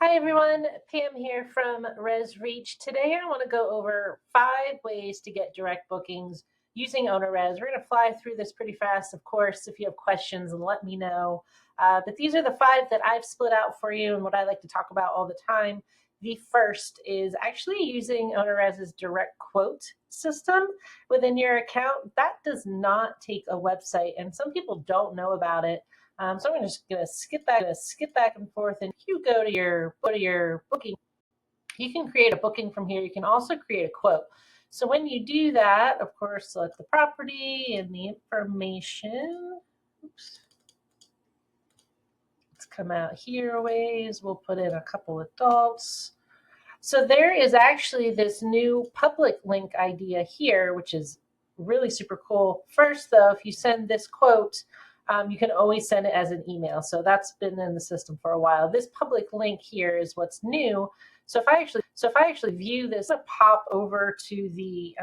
Hi everyone, Pam here from ResReach. Today I want to go over 5 ways to get direct bookings using OwnerRez. We're going to fly through this pretty fast, of course. If you have questions, let me know. But these are the 5 that I've split out for you and what I like to talk about all the time. The first is actually using OwnerRez's direct quote system within your account. That does not take a website, and some people don't know about it. So I'm just gonna skip back and forth. And if you go to your booking, you can create a booking from here. You can also create a quote. So when you do that, of course, select the property and the information. Oops. Let's come out here a ways. We'll put in a couple adults. So there is actually this new public link idea here, which is really super cool. First, though, if you send this quote, you can always send it as an email. So that's been in the system for a while. This public link here is what's new. So if I actually view this, I'll pop over to the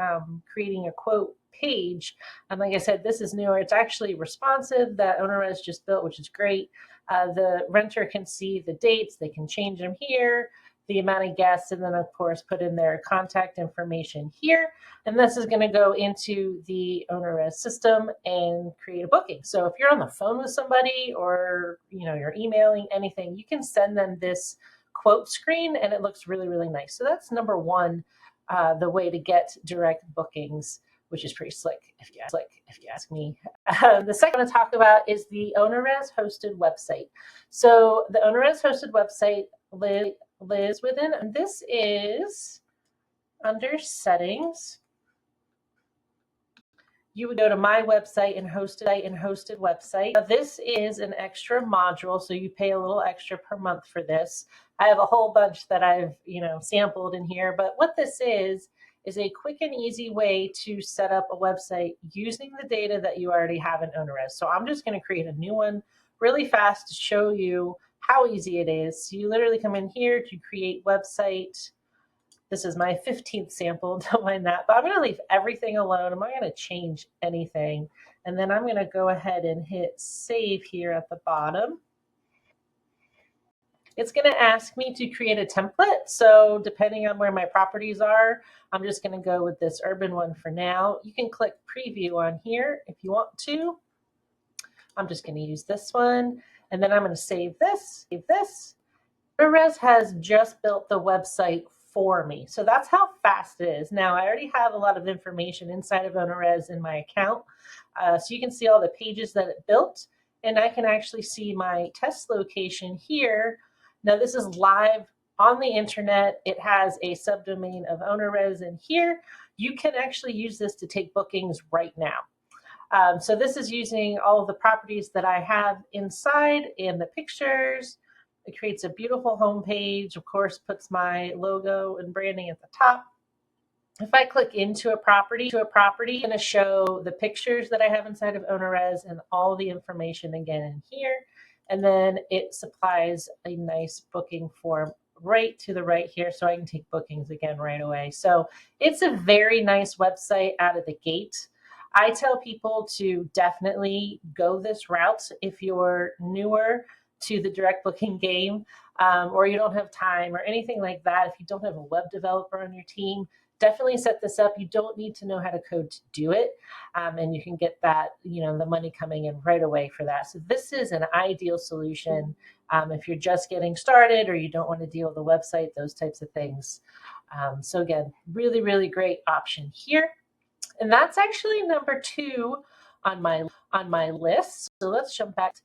creating a quote page. And like I said, this is newer. It's actually responsive that OwnerRez just built, which is great. The renter can see the dates. They can change them here, the amount of guests, and then of course put in their contact information here. And this is going to go into the OwnerRez system and create a booking. So if you're on the phone with somebody or you're emailing anything, you can send them this quote screen and it looks really, really nice. So that's number one, the way to get direct bookings, which is pretty slick if you ask me. The second I want to talk about is the OwnerRez hosted website. So the OwnerRez hosted website lives within, and this is under settings. You would go to my website and hosted website. Now, this is an extra module, so you pay a little extra per month for this. I have a whole bunch that I've sampled in here, but what this is a quick and easy way to set up a website using the data that you already have in OwnerRez. So I'm just going to create a new one really fast to show you how easy it is. So you literally come in here to create website. This is my 15th sample, don't mind that. But I'm going to leave everything alone. I'm not going to change anything. And then I'm going to go ahead and hit save here at the bottom. It's going to ask me to create a template. So depending on where my properties are, I'm just going to go with this urban one for now. You can click preview on here if you want to. I'm just going to use this one. And then I'm going to save this. OwnerRez has just built the website for me. So that's how fast it is. Now, I already have a lot of information inside of OwnerRez in my account. So you can see all the pages that it built, and I can actually see my test location here. Now, this is live on the internet. It has a subdomain of OwnerRez in here. You can actually use this to take bookings right now. So this is using all of the properties that I have inside and the pictures. It creates a beautiful homepage, of course, puts my logo and branding at the top. If I click into a property, it's going to show the pictures that I have inside of OwnerRez and all the information again in here. And then it supplies a nice booking form right to the right here, so I can take bookings again right away. So it's a very nice website out of the gate. I tell people to definitely go this route if you're newer to the direct booking game, or you don't have time or anything like that. If you don't have a web developer on your team, definitely set this up. You don't need to know how to code to do it, and you can get that, the money coming in right away for that. So this is an ideal solution if you're just getting started or you don't want to deal with the website, those types of things. So again, really, really great option here. And that's actually number 2 on my list. So let's jump back.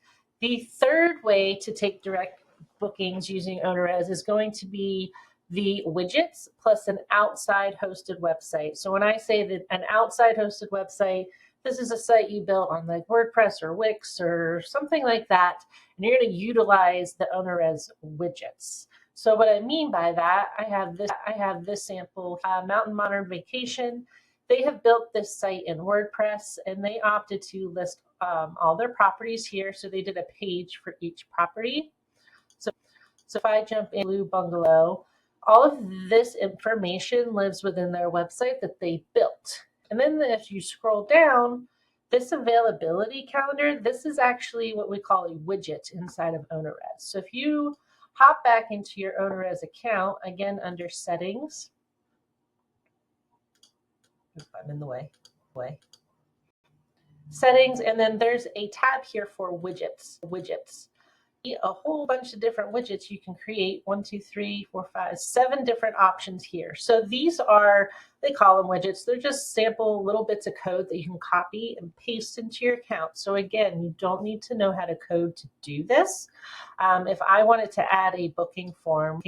The third way to take direct bookings using OwnerRez is going to be the widgets plus an outside hosted website. So when I say that an outside hosted website, this is a site you built on like WordPress or Wix or something like that, and you're going to utilize the OwnerRez widgets. So what I mean by that, I have this sample, Mountain Modern Vacation. They have built this site in WordPress, and they opted to list all their properties here. So they did a page for each property. So if I jump in Blue Bungalow, all of this information lives within their website that they built. And then if you scroll down, this availability calendar, this is actually what we call a widget inside of OwnerRez. So if you Hop back into your OwnerRez account, again under settings. Oops, I'm in the way. Settings, and then there's a tab here for widgets. A whole bunch of different widgets you can create. 1, 2, 3, 4, 5, 7 different options here. So these are, they call them widgets. They're just sample little bits of code that you can copy and paste into your account. So again, you don't need to know how to code to do this. If I wanted to add a booking form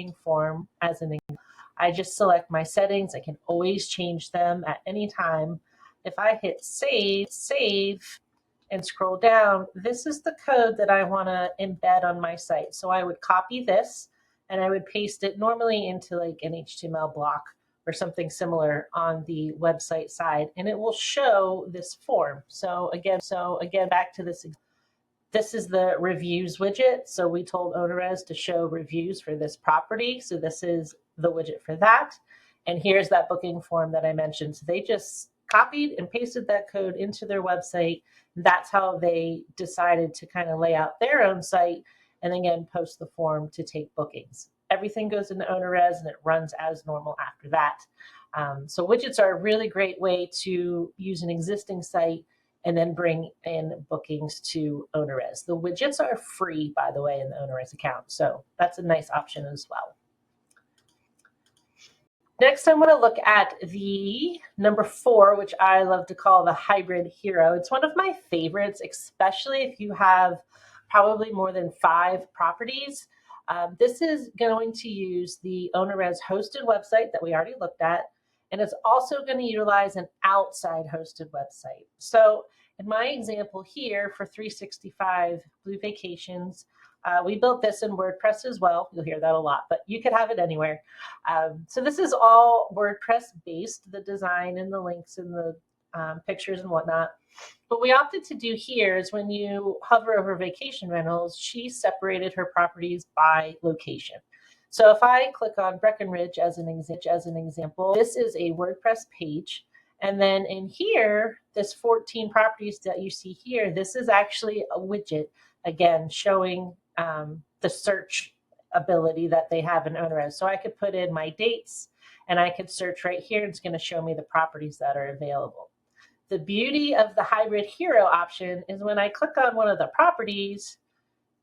as an example, I just select my settings. I can always change them at any time. If I hit save, and scroll down, this is the code that I want to embed on my site. So I would copy this and I would paste it normally into like an HTML block or something similar on the website side, and it will show this form. So again, back to this. This is the reviews widget. So we told OwnerRez to show reviews for this property. So this is the widget for that. And here's that booking form that I mentioned. So they just copied and pasted that code into their website. That's how they decided to kind of lay out their own site and again post the form to take bookings. Everything goes into OwnerRez and it runs as normal after that. So widgets are a really great way to use an existing site and then bring in bookings to OwnerRez. The widgets are free, by the way, in the OwnerRez account. So that's a nice option as well. Next, I'm going to look at the number 4, which I love to call the hybrid hero. It's one of my favorites, especially if you have probably more than 5 properties. This is going to use the OwnerRez hosted website that we already looked at, and it's also going to utilize an outside hosted website. So in my example here for 365 Blue Vacations, we built this in WordPress as well. You'll hear that a lot, but you could have it anywhere. So this is all WordPress based, the design and the links and the pictures and whatnot. What we opted to do here is when you hover over vacation rentals, she separated her properties by location. So if I click on Breckenridge as an example, this is a WordPress page. And then in here, this 14 properties that you see here, this is actually a widget, again, showing the search ability that they have in OwnerRez. So I could put in my dates and I could search right here. It's going to show me the properties that are available. The beauty of the hybrid hero option is when I click on one of the properties,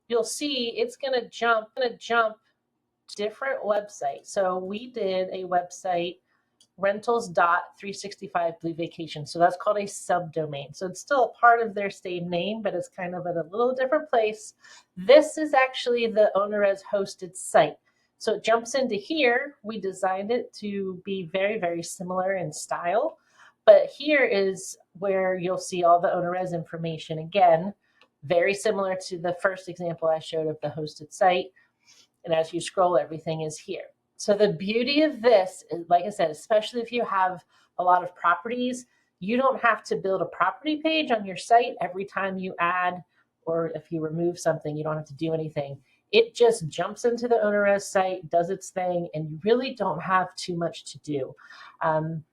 you'll see it's going to jump to different websites. So we did a website, rentals.365 Blue Vacation. So that's called a subdomain. So it's still a part of their same name, but it's kind of at a little different place. This is actually the OwnerRez hosted site. So it jumps into here. We designed it to be very, very similar in style. But here is where you'll see all the OwnerRez information. Again, very similar to the first example I showed of the hosted site. And as you scroll, everything is here. So the beauty of this is, like I said, especially if you have a lot of properties, you don't have to build a property page on your site every time you add, or if you remove something, you don't have to do anything. It just jumps into the OwnerRez site, does its thing, and you really don't have too much to do.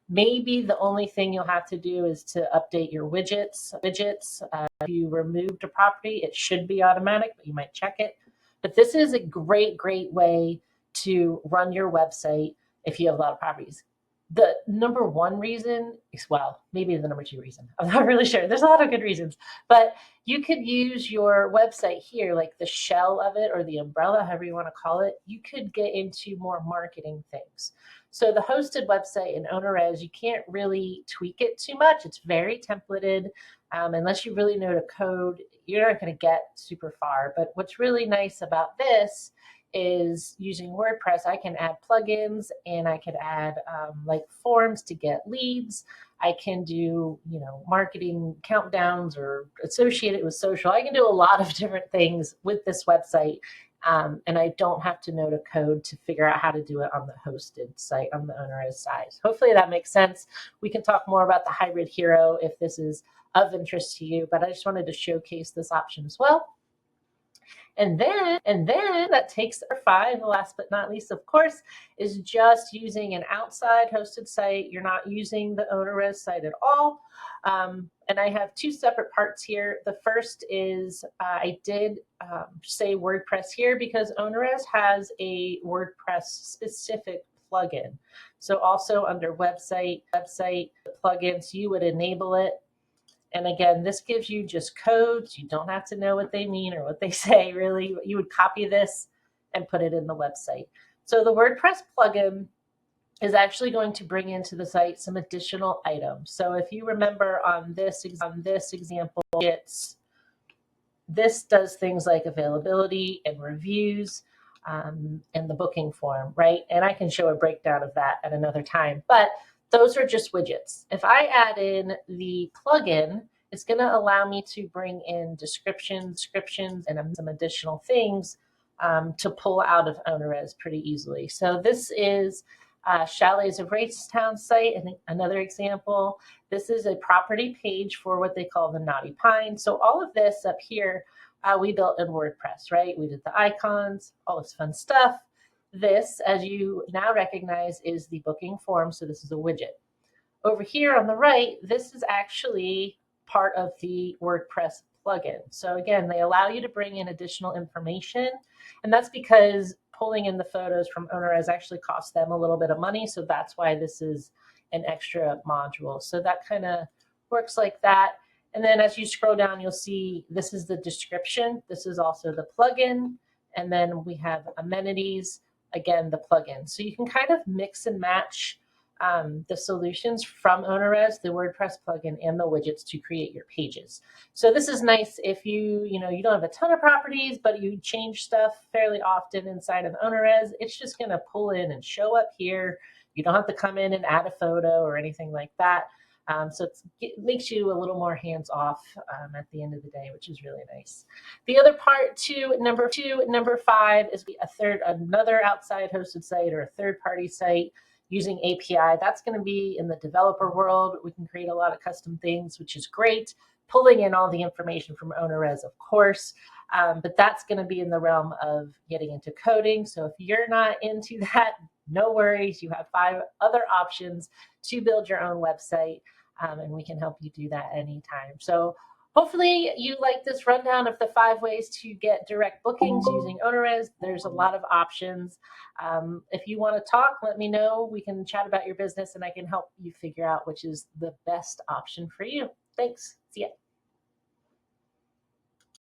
Maybe the only thing you'll have to do is to update your widgets. If you removed a property, it should be automatic, but you might check it. But this is a great, great way to run your website if you have a lot of properties. The number 1 reason is, well, maybe the number 2 reason. I'm not really sure. There's a lot of good reasons. But you could use your website here, like the shell of it or the umbrella, however you want to call it. You could get into more marketing things. So the hosted website in OwnerRez, you can't really tweak it too much. It's very templated. Unless you really know the code, you're not going to get super far. But what's really nice about this is using WordPress, I can add plugins and I could add like forms to get leads. I can do, marketing countdowns or associate it with social. I can do a lot of different things with this website. And I don't have to know the code to figure out how to do it on the hosted site on the OwnerRez side. Hopefully that makes sense. We can talk more about the hybrid hero if this is of interest to you, but I just wanted to showcase this option as well. And then that takes our 5, last but not least, of course, is just using an outside hosted site. You're not using the OwnerRez site at all. And I have two separate parts here. The first is I did say WordPress here because OwnerRez has a WordPress specific plugin. So also under website plugins, you would enable it. And again, this gives you just codes. You don't have to know what they mean or what they say, really. You would copy this and put it in the website. So the WordPress plugin is actually going to bring into the site some additional items. So if you remember on this example, this does things like availability and reviews and the booking form, right? And I can show a breakdown of that at another time. But those are just widgets. If I add in the plugin, it's going to allow me to bring in descriptions, and some additional things to pull out of OwnerRez pretty easily. So this is Chalets of Racetown site, and another example. This is a property page for what they call the Naughty Pine. So all of this up here, we built in WordPress, right? We did the icons, all this fun stuff. This, as you now recognize, is the booking form. So this is a widget. Over here on the right, this is actually part of the WordPress plugin. So again, they allow you to bring in additional information, and that's because pulling in the photos from OwnerRez actually costs them a little bit of money. So that's why this is an extra module. So that kind of works like that. And then as you scroll down, you'll see this is the description. This is also the plugin. And then we have amenities, again, the plugin. So you can kind of mix and match the solutions from OwnerRez, the WordPress plugin, and the widgets to create your pages. So this is nice if you don't have a ton of properties, but you change stuff fairly often inside of OwnerRez. It's just going to pull in and show up here. You don't have to come in and add a photo or anything like that. So it makes you a little more hands-off at the end of the day, which is really nice. The other part, number 5, is another outside hosted site or a third-party site using API. That's going to be in the developer world. We can create a lot of custom things, which is great. Pulling in all the information from OwnerRez, of course, but that's going to be in the realm of getting into coding. So if you're not into that, no worries. You have 5 other options to build your own website, and we can help you do that anytime. So hopefully you like this rundown of the 5 ways to get direct bookings using OwnerRez. There's a lot of options. If you want to talk, let me know. We can chat about your business and I can help you figure out which is the best option for you. Thanks. See ya.